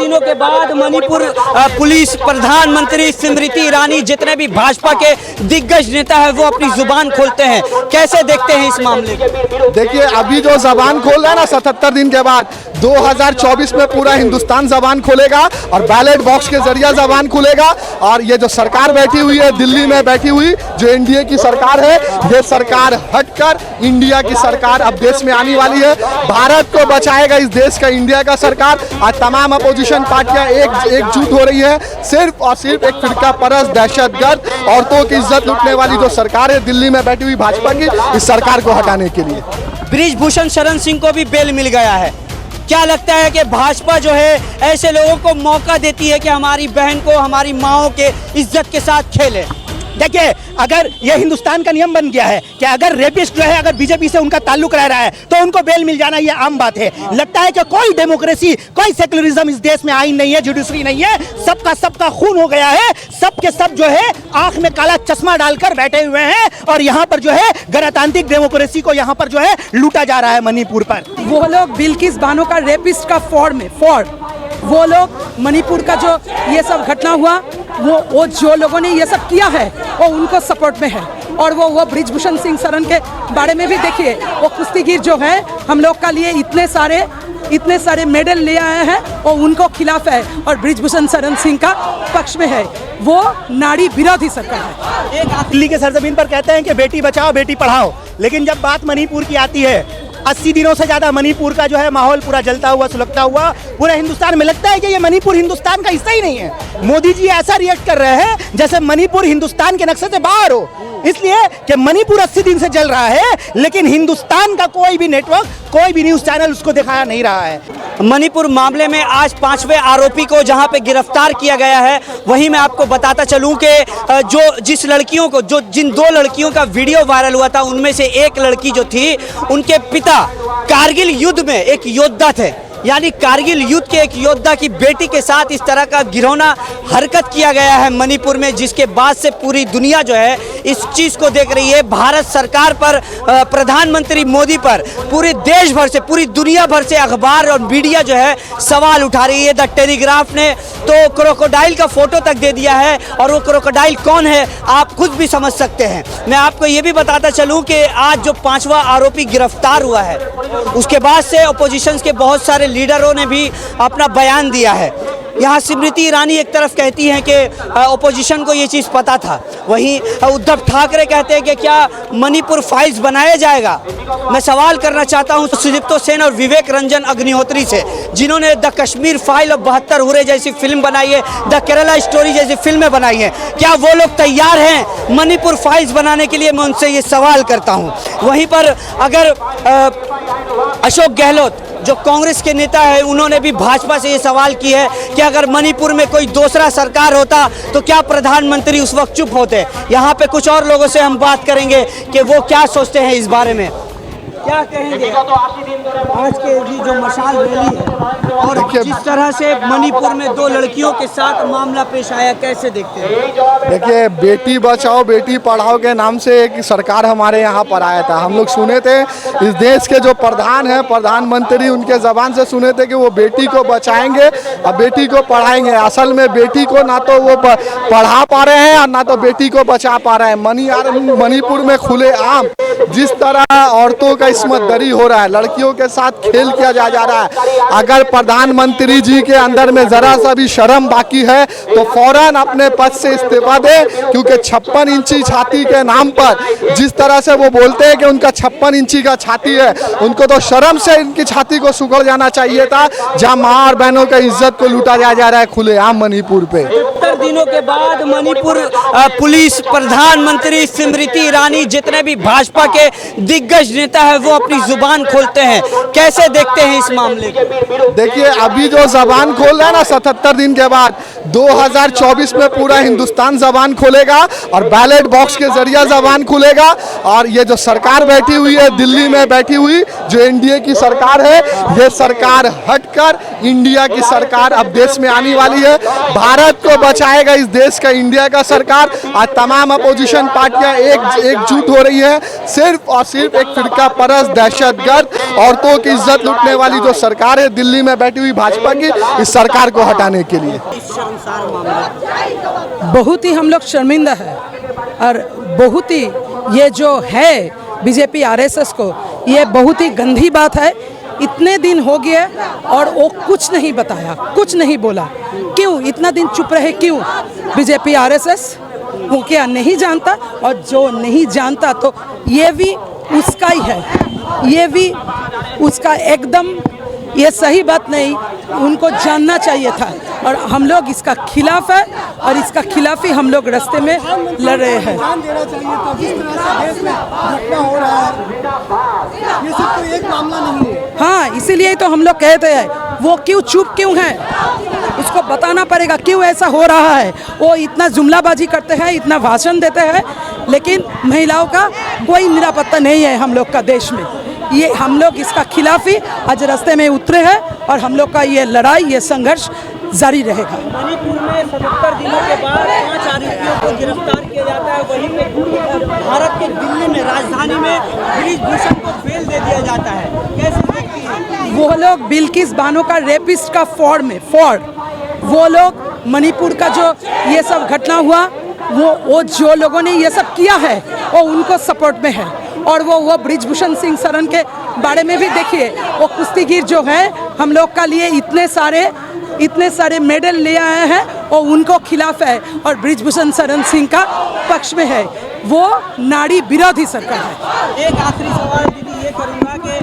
दिनों के बाद मणिपुर पुलिस प्रधानमंत्री स्मृति ईरानी जितने भी भाजपा के दिग्गज नेता है वो अपनी जुबान खोलते हैं, कैसे देखते हैं इस मामले को? देखिए, अभी जो जबान खोल रहा है ना 77 दिन के बाद, 2024 में पूरा हिंदुस्तान जबान खोलेगा और बैलेट बॉक्स के जरिए जबान खुलेगा। और ये जो सरकार बैठी हुई है दिल्ली में बैठी हुई, जो एनडीए की सरकार है, ये सरकार हटकर इंडिया की सरकार अब देश में आने वाली है। भारत को बचाएगा इस देश का इंडिया का सरकार। और तमाम अपोजिशन पार्टियां एकजुट हो रही है, सिर्फ और सिर्फ एक फिरका परस्त दहशतगर्द औरतों की इज्जत लूटने वाली जो सरकार है दिल्ली में बैठी हुई भाजपा की, इस सरकार को हटाने के लिए। बृजभूषण शरण सिंह को भी बेल मिल गया है। क्या लगता है कि भाजपा जो है ऐसे लोगों को मौका देती है कि हमारी बहन को, हमारी माओ के इज्जत के साथ खेले? देखिए, अगर ये हिंदुस्तान का नियम बन गया है कि अगर रेपिस्ट जो है अगर बीजेपी से उनका ताल्लुक रह रहा है तो उनको बेल मिल जाना ये आम बात है। लगता है कि कोई डेमोक्रेसी, कोई सेक्युलरिज्म इस देश में आईन नहीं है, जुडिशरी नहीं है, सबका खून हो गया है। सब के सब जो है आंख में काला चश्मा डालकर बैठे हुए हैं और यहाँ पर जो है गणतांत्रिक डेमोक्रेसी को यहाँ पर जो है लूटा जा रहा है मणिपुर पर। वो लोग बिल्किस बानो का रेपिस्ट का वो लोग मणिपुर का जो ये सब घटना हुआ, वो जो लोगों ने ये सब किया है वो उनको सपोर्ट में है। और वो बृजभूषण सिंह शरण के बारे में भी देखिए, वो कुश्तीगीर जो है हम लोग का लिए इतने सारे मेडल ले आए हैं, वो उनको खिलाफ है और बृजभूषण शरण सिंह का पक्ष में है। वो नारी विरोधी सरकार है। दिल्ली के सरजमीन पर कहते हैं कि बेटी बचाओ बेटी पढ़ाओ, लेकिन जब बात मणिपुर की आती है, 80 दिनों से ज्यादा मणिपुर का जो है माहौल पूरा जलता हुआ सुलगता हुआ पूरे हिंदुस्तान में लगता है कि ये मणिपुर हिंदुस्तान का हिस्सा ही नहीं है। मोदी जी ऐसा रिएक्ट कर रहे हैं जैसे मणिपुर हिंदुस्तान के नक्शे से बाहर हो, इसलिए कि मणिपुर 80 दिन से जल रहा है लेकिन हिंदुस्तान का कोई भी नेटवर्क, कोई भी न्यूज चैनल उसको दिखाया नहीं रहा है। मणिपुर मामले में आज 5वें आरोपी को जहां पे गिरफ्तार किया गया है, वहीं मैं आपको बताता चलूं कि जिन 2 लड़कियों का वीडियो वायरल हुआ था, उनमें से एक लड़की जो थी, उनके पिता कारगिल युद्ध में एक योद्धा थे। यानी कारगिल युद्ध के एक योद्धा की बेटी के साथ इस तरह का घिनौना हरकत किया गया है मणिपुर में, जिसके बाद से पूरी दुनिया जो है इस चीज़ को देख रही है। भारत सरकार पर, प्रधानमंत्री मोदी पर, पूरे देश भर से, पूरी दुनिया भर से अखबार और मीडिया जो है सवाल उठा रही है। द टेलीग्राफ ने तो क्रोकोडाइल का फोटो तक दे दिया है, और वो क्रोकोडाइल कौन है आप खुद भी समझ सकते हैं। मैं आपको ये भी बताता चलूँ कि आज जो 5वां आरोपी गिरफ्तार हुआ है, उसके बाद से अपोजिशन के बहुत सारे लीडरों ने भी अपना बयान दिया है। यहाँ स्मृति ईरानी एक तरफ कहती हैं कि अपोजिशन को ये चीज़ पता था, वहीं उद्धव ठाकरे कहते हैं कि क्या मणिपुर फाइल्स बनाया जाएगा। मैं सवाल करना चाहता हूँ सुदीप्तो सेन और विवेक रंजन अग्निहोत्री से, जिन्होंने द कश्मीर फाइल और 72 हुर्रे जैसी फिल्म बनाई है, द केरला स्टोरी जैसी फिल्में बनाई हैं, क्या वो लोग तैयार हैं मणिपुर फाइल्स बनाने के लिए? मैं उनसे ये सवाल करता हूँ। वहीं पर अगर अशोक गहलोत जो कांग्रेस के नेता है, उन्होंने भी भाजपा से ये सवाल की है कि अगर मणिपुर में कोई दूसरा सरकार होता तो क्या प्रधानमंत्री उस वक्त चुप होते? यहाँ पे कुछ और लोगों से हम बात करेंगे कि वो क्या सोचते हैं इस बारे में। क्या कहेंगे आज के जो मशाल रैली है और जिस तरह से मणिपुर में 2 लड़कियों के साथ मामला पेश आया, कैसे देखते हैं? देखिए, बेटी बचाओ बेटी पढ़ाओ के नाम से एक सरकार हमारे यहाँ पर आया था। हम लोग सुने थे, इस देश के जो प्रधान हैं, प्रधानमंत्री, उनके ज़बान से सुने थे कि वो बेटी को बचाएंगे और बेटी को पढ़ाएंगे। असल में बेटी को ना तो वो पढ़ा पा रहे हैं और ना तो बेटी को बचा पा रहे हैं। मणिपुर में खुलेआम जिस तरह औरतों का इस्मत दरी हो रहा है, लड़कियों के साथ खेल किया जा रहा है। अगर प्रधानमंत्री जी के अंदर में जरा सा भी शर्म बाकी है तो फौरन अपने पद से इस्तीफा दे, क्योंकि 56 इंची छाती के नाम पर जिस तरह से वो बोलते हैं कि उनका 56 इंची का छाती है, उनको तो शर्म से इनकी छाती को सुगड़ जाना चाहिए था, जहां माँ और बहनों की इज्जत को लूटा जा रहा है खुलेआम मणिपुर पे। 70 दिनों के बाद मणिपुर पुलिस प्रधानमंत्री स्मृति ईरानी जितने भी भाजपा के दिग्गज नेता है वो अपनी जुबान खोलते हैं, कैसे देखते हैं इस मामले को? देखिए, अभी जो जबान खोल रहा है ना 77 दिन के बाद, 2024 में पूरा हिंदुस्तान जबान खोलेगा और बैलेट बॉक्स के जरिए जबान खुलेगा। और ये जो सरकार बैठी हुई है दिल्ली में बैठी हुई, जो एनडीए की सरकार है, ये सरकार हटकर इंडिया की सरकार अब देश में आने वाली है। भारत को बचाएगा इस देश का इंडिया का सरकार। आज तमाम अपोजिशन पार्टियां एकजुट हो रही है, सिर्फ और सिर्फ एक फिरका परस्त दहशतगर्द औरतों की इज्जत लूटने वाली जो सरकार है दिल्ली में बैठी हुई भाजपा की, इस सरकार को हटाने के लिए। बहुत ही हम लोग शर्मिंदा है और बहुत ही ये जो है बीजेपी आरएसएस को, ये बहुत ही गंदी बात है। इतने दिन हो गए और वो कुछ नहीं बताया, कुछ नहीं बोला। क्यों इतना दिन चुप रहे? क्यों? बीजेपी आरएसएस वो क्या नहीं जानता? और जो नहीं जानता तो ये भी उसका ही है, ये भी उसका एकदम ये सही बात नहीं, उनको जानना चाहिए था। और हम लोग इसका खिलाफ है और इसका खिलाफ ही हम लोग रास्ते में लड़ रहे हैं। देना चाहिए था जिस तरह से देश में घटना हो रहा है, ये सिर्फ कोई एक मामला नहीं है। हाँ, इसीलिए तो हम लोग कहते हैं वो क्यों चुप क्यों है, उसको बताना पड़ेगा क्यों ऐसा हो रहा है। वो इतना जुमलाबाजी करते हैं, इतना भाषण देते हैं, लेकिन महिलाओं का कोई निरापत्ता नहीं है हम लोग का देश में। ये हम लोग इसका खिलाफ ही आज रास्ते में उतरे हैं और हम लोग का ये लड़ाई, ये संघर्ष जारी रहेगा। मणिपुर में 77 दिनों के बाद 5 आरोपियों को गिरफ्तार किया जाता है। वहीं पे भारत के दिल्ली में, राजधानी में ब्रिज भूषण को बेल दे दिया जाता है। कैसे देखती हैं? वो लोग बिल्किस बानो का रेपिस्ट का फ्रॉड, वो लोग मणिपुर का जो ये सब घटना हुआ, वो जो लोगों ने ये सब किया है वो उनको सपोर्ट में है। और वो ब्रिजभूषण सिंह शरण के बारे में भी देखिए, वो कुश्तीगीर जो है हम लोग का लिए इतने सारे मेडल ले आए हैं, वो उनको खिलाफ है और ब्रिजभूषण शरण सिंह का पक्ष में है। वो नारी विरोधी सरकार है। एक आखिरी सवाल दीदी ये करूँगा कि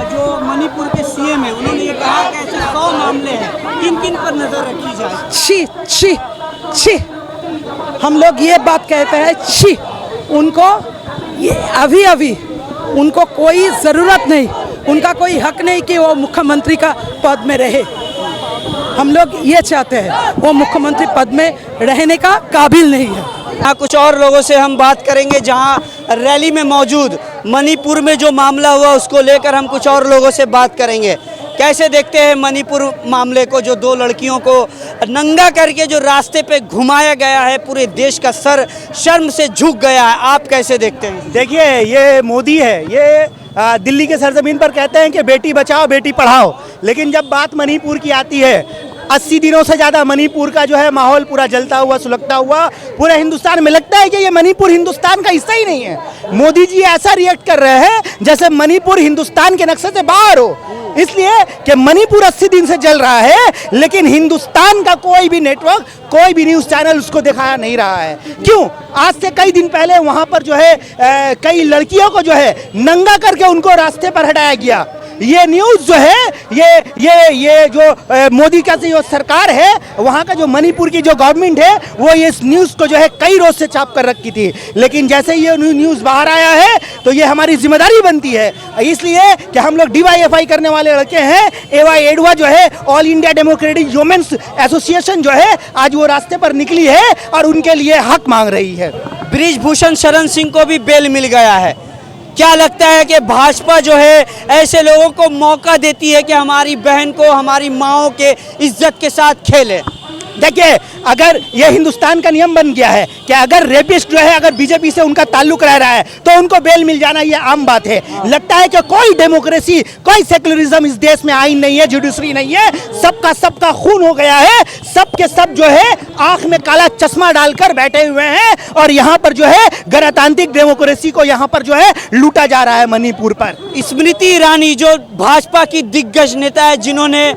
जो मणिपुर के सीएम है, उन्होंने ये कहा कि ऐसे 100 मामले हैं, किन पर नजर रखी जाए? छी छी छी, हम लोग ये बात कहते हैं, छी। उनको ये अभी उनको कोई ज़रूरत नहीं, उनका कोई हक नहीं कि वो मुख्यमंत्री का पद में रहे। हम लोग ये चाहते हैं, वो मुख्यमंत्री पद में रहने का काबिल नहीं है। यहाँ कुछ और लोगों से हम बात करेंगे जहाँ रैली में मौजूद, मणिपुर में जो मामला हुआ उसको लेकर हम कुछ और लोगों से बात करेंगे। कैसे देखते हैं मणिपुर मामले को, जो 2 लड़कियों को नंगा करके जो रास्ते पे घुमाया गया है, पूरे देश का सर शर्म से झुक गया है, आप कैसे देखते हैं? देखिए, ये मोदी है, ये दिल्ली के सरजमीन पर कहते हैं कि बेटी बचाओ बेटी पढ़ाओ, लेकिन जब बात मणिपुर की आती है, 80 दिनों से ज़्यादा मणिपुर का जो है माहौल पूरा जलता हुआ सुलगता हुआ पूरे हिंदुस्तान में लगता है कि ये मणिपुर हिंदुस्तान का हिस्सा ही नहीं है। मोदी जी ऐसा रिएक्ट कर रहे हैं जैसे मणिपुर हिंदुस्तान के नक्शे से बाहर हो, इसलिए कि मणिपुर 80 दिन से जल रहा है, लेकिन हिंदुस्तान का कोई भी नेटवर्क, कोई भी न्यूज़ चैनल उसको दिखा नहीं रहा है। क्यों? आज से कई दिन पहले वहाँ पर जो है कई लड़कियों को जो है नंगा करके उनको रास्ते पर हटाया गया। ये न्यूज़ जो है ये जो मोदी का जो सरकार है, वहाँ का जो मणिपुर की जो गवर्नमेंट है, वो ये इस न्यूज़ को जो है कई रोज से छाप कर रखी थी, लेकिन जैसे ये न्यूज़ बाहर आया है तो ये हमारी जिम्मेदारी बनती है, इसलिए कि हम लोग DYFI करने वाले लड़के हैं। AY एडवा जो है, all India democratic women's association जो है, आज वो रास्ते पर निकली है और उनके लिए हक मांग रही है। ब्रिजभूषण शरण सिंह को भी बेल मिल गया है। क्या लगता है कि भाजपा जो है ऐसे लोगों को मौका देती है कि हमारी बहन को, हमारी माओं के इज्जत के साथ खेले? देखिए, अगर ये हिंदुस्तान का नियम बन गया है कि अगर रेपिस्ट जो है अगर बीजेपी से उनका ताल्लुक रह रहा है तो उनको बेल मिल जाना ये आम बात है। लगता है कि कोई डेमोक्रेसी, कोई सेकुलरिज्म इस देश में आइन नहीं है, जुडिशरी नहीं है, सबका खून हो गया है, सब के सब जो है आंख में काला चश्मा डालकर बैठे हुए हैं और यहाँ पर जो है गणतांत्रिक डेमोक्रेसी को यहाँ पर जो है लूटा जा रहा है मणिपुर पर। स्मृति ईरानी जो भाजपा की दिग्गज नेता है, जिन्होंने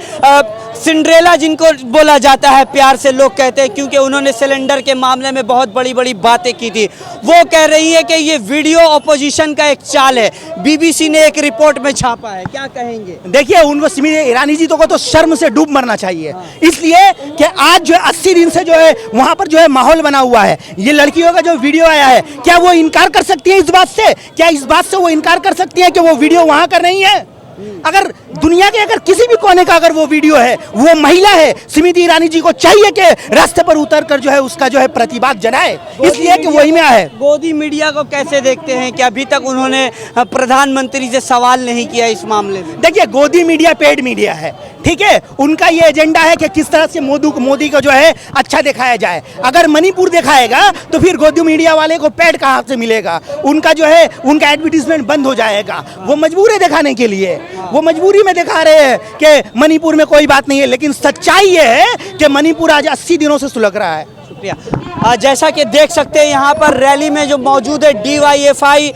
सिंड्रेला जिनको बोला जाता है प्यार से लोग कहते हैं, क्योंकि उन्होंने सिलेंडर के मामले में बहुत बड़ी बड़ी बातें की थी, वो कह रही है कि ये वीडियो ऑपोजिशन का एक चाल है। BBC ने एक रिपोर्ट में छापा है, क्या कहेंगे? देखिए, उनको स्मृति ईरानी जी को तो शर्म से डूब मरना चाहिए, इसलिए कि आज जो 80 दिन से जो है वहाँ पर जो है माहौल बना हुआ है। ये लड़कियों का जो वीडियो आया है, क्या वो इनकार कर सकती है इस बात से? क्या इस बात से वो इनकार कर सकती है कि वो वीडियो वहाँ का नहीं है? अगर दुनिया के अगर किसी भी कोने का अगर वो वीडियो है, वो महिला है, स्मृति ईरानी जी को चाहिए कि रास्ते पर उतर कर जो है उसका जो है प्रतिवाद जनाए, इसलिए कि वही में है। गोदी मीडिया को कैसे देखते हैं कि अभी तक उन्होंने प्रधानमंत्री से सवाल नहीं किया इस मामले में? देखिए, गोदी मीडिया पेड मीडिया है, ठीक है। उनका ये एजेंडा है कि किस तरह से मोदी को जो है अच्छा दिखाया जाए। अगर मणिपुर दिखाएगा तो फिर गोदी मीडिया वाले को पेड कहाँ से मिलेगा? उनका जो है उनका एडवर्टीजमेंट बंद हो जाएगा। वो मजबूर है दिखाने के लिए, वो मजबूरी में दिखा रहे हैं कि मणिपुर में कोई बात नहीं है, लेकिन सच्चाई ये है कि मणिपुर आज 80 दिनों से सुलग रहा है। शुक्रिया। जैसा कि देख सकते हैं यहाँ पर रैली में जो मौजूद है DYFI,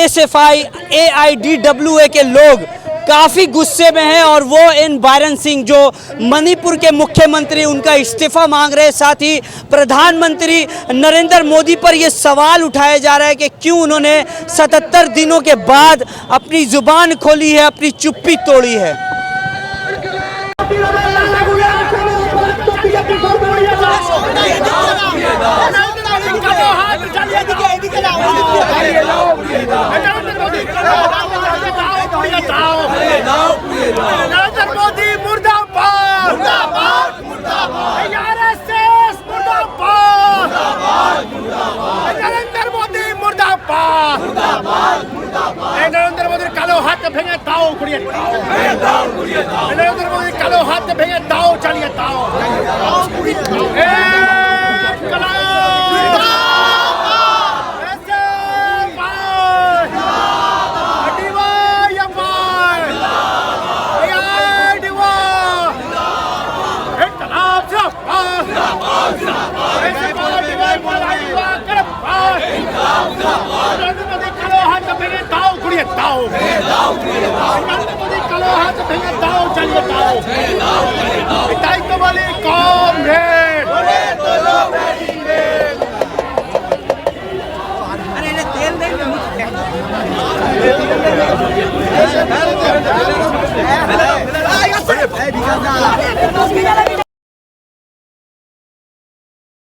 SFI, AIDWA के लोग काफ़ी गुस्से में हैं और वो इन बायरन सिंह जो मणिपुर के मुख्यमंत्री उनका इस्तीफा मांग रहे हैं। साथ ही प्रधानमंत्री नरेंद्र मोदी पर ये सवाल उठाया जा रहा है कि क्यों उन्होंने 77 दिनों के बाद अपनी जुबान खोली है, अपनी चुप्पी तोड़ी है। नरेंद्र मोदी मुर्दाबाद, मुर्दाबाद, मुर्दाबाद, आरएसएस मुर्दाबाद, मुर्दाबाद, मुर्दाबाद, नरेंद्र मोदी मुर्दाबाद, मुर्दाबाद, मुर्दाबाद, नरेंद्र मोदी कालो हाथ भेंगे ताओ कुड़िए ताओ, नरेंद्र मोदी कालो हाथ भेंगे ताओ चलिए ताओ, तेल